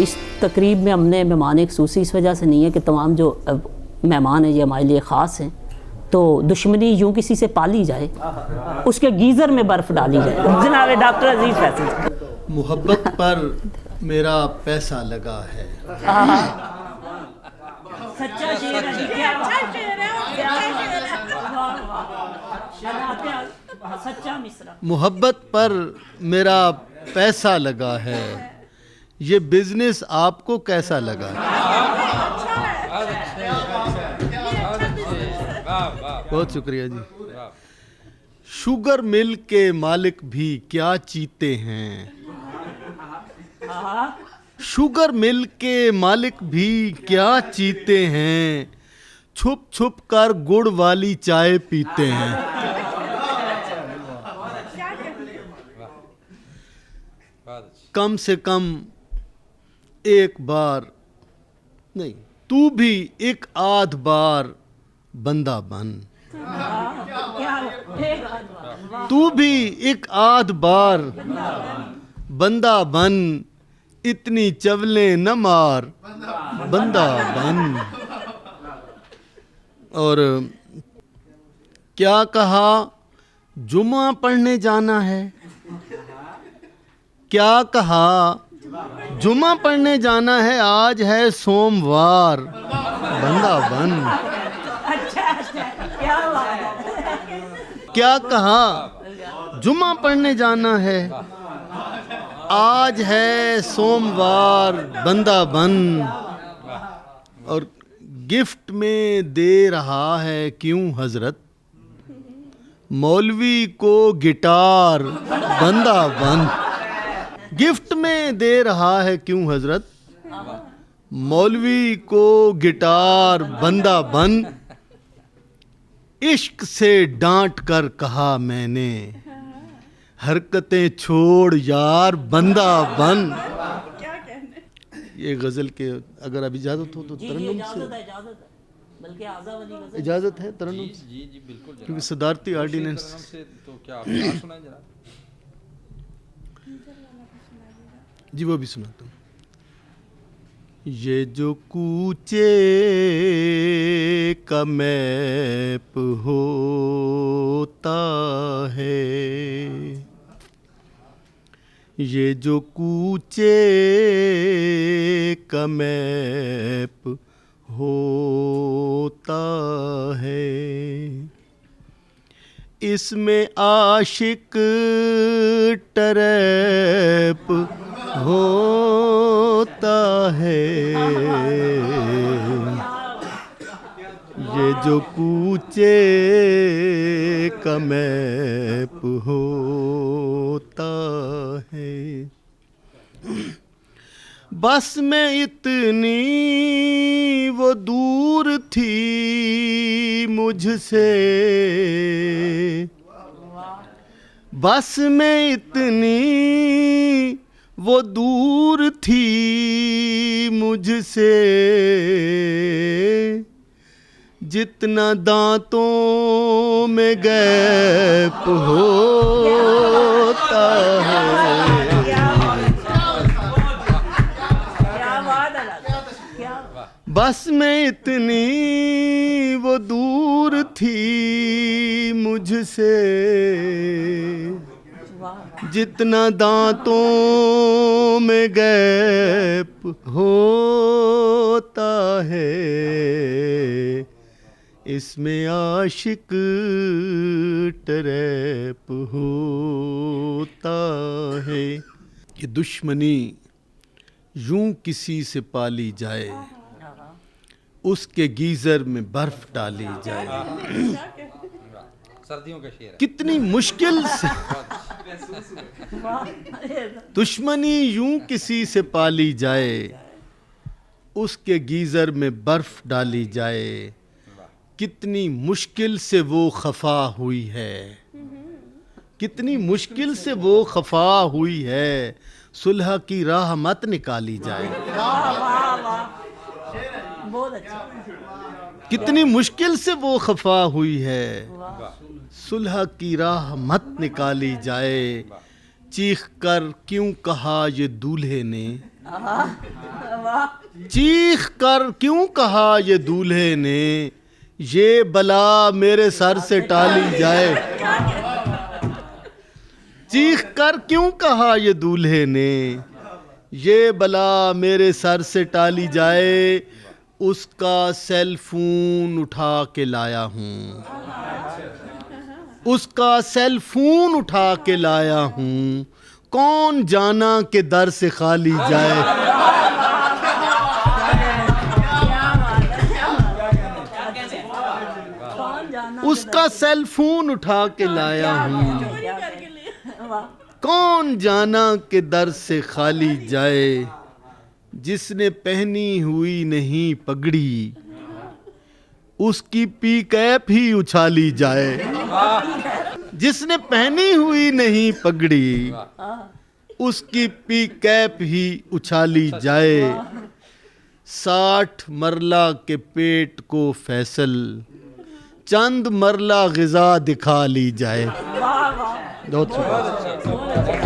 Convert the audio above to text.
इस तकरीब में हमने मेहमान ख़ुसूसी इस वजह से नहीं है कि तमाम जो मेहमान हैं ये हमारे लिए ख़ास हैं, तो दुश्मनी यूँ किसी से पाली जाए, उसके गीज़र में बर्फ़ डाली जाए। जनाब डॉक्टर अजीज़ फैसल। मोहब्बत पर मेरा पैसा लगा है। सच्चा शेर है, क्या सच्चा मिसरा। मोहब्बत पर मेरा पैसा लगा है, ये बिजनेस आपको कैसा लगा? बहुत शुक्रिया जी। शुगर मिल के मालिक भी क्या चीते हैं, शुगर मिल के मालिक भी क्या चीते हैं, छुप छुप कर गुड़ वाली चाय पीते हैं। कम से कम एक बार नहीं, तू भी एक आध बार बंदा बन, तू भी एक आध बार बंदा बन, इतनी चवले न मार, बंदा बन। और क्या कहा, जुमा पढ़ने जाना है, क्या कहा, जुमा पढ़ने जाना है, आज है सोमवार, बंदा बन। क्या कहा, जुमा पढ़ने जाना है, आज है सोमवार, बंदा बन। और गिफ्ट में दे रहा है क्यों हजरत, मौलवी को गिटार, बंदा बन। गिफ्ट में दे रहा है क्यों हजरत, मौलवी को गिटार, बंदा बन। इश्क से डांट कर कहा मैंने, हरकतें छोड़ यार, बंदा बन। ये गजल के अगर अब इजाजत हो तो तरन्नुम से इजाजत है, तरन्नुम जी जी बिल्कुल, क्योंकि सदारती ऑर्डिनेंस से तो क्या आप सुनाएं जरा। जी वो भी सुनाता हूँ। ये जो कूचे का मैप होता है, ये जो कूचे का मैप होता है, इसमें आशिक टरैप होता है, ये जो कूचे का मैप होता है। बस में इतनी वो दूर थी मुझसे, बस में इतनी वो दूर थी मुझसे, जितना दांतों में गैप होता है। बस में इतनी वो दूर थी मुझसे, जितना दांतों में गैप होता है, इसमें आशिक टरैप होता है। ये दुश्मनी यूं किसी से पाली जाए, उसके गीजर में बर्फ डाली जाए। सर्दियों का शेर है। कितनी मुश्किल से दुश्मनी यूं किसी से पाली जाए, उसके गीजर में बर्फ डाली जाए। कितनी मुश्किल से वो खफा हुई है, कितनी मुश्किल से वो खफा हुई है, सुलह की राह मत निकाली जाए। बहुत अच्छा। कितनी मुश्किल से वो खफा हुई है, सुलह की राह मत निकाली जाए। चीख कर क्यों कहा ये दूल्हे ने, चीख कर क्यों कहा ये दूल्हे ने, ये बला मेरे सर से टाली जाए। चीख कर क्यों कहा ये दूल्हे ने, ये बला मेरे सर से टाली जाए। उसका सेल फोन उठा के लाया हूँ, उसका सेल फोन उठा के लाया हूँ, कौन जाना के दर से खाली जाए। उसका सेल फोन उठा के लाया हूँ, कौन जाना के दर से खाली जाए। जिसने पहनी हुई नहीं पगड़ी, उसकी पी कैप ही उछाली जाए। जिसने पहनी हुई नहीं पगड़ी, उसकी पी कैप ही उछाली जाए। 60 मरला के पेट को फैसल, चंद मरला ग़िज़ा दिखा ली जाए। बहुत शुक्रिया।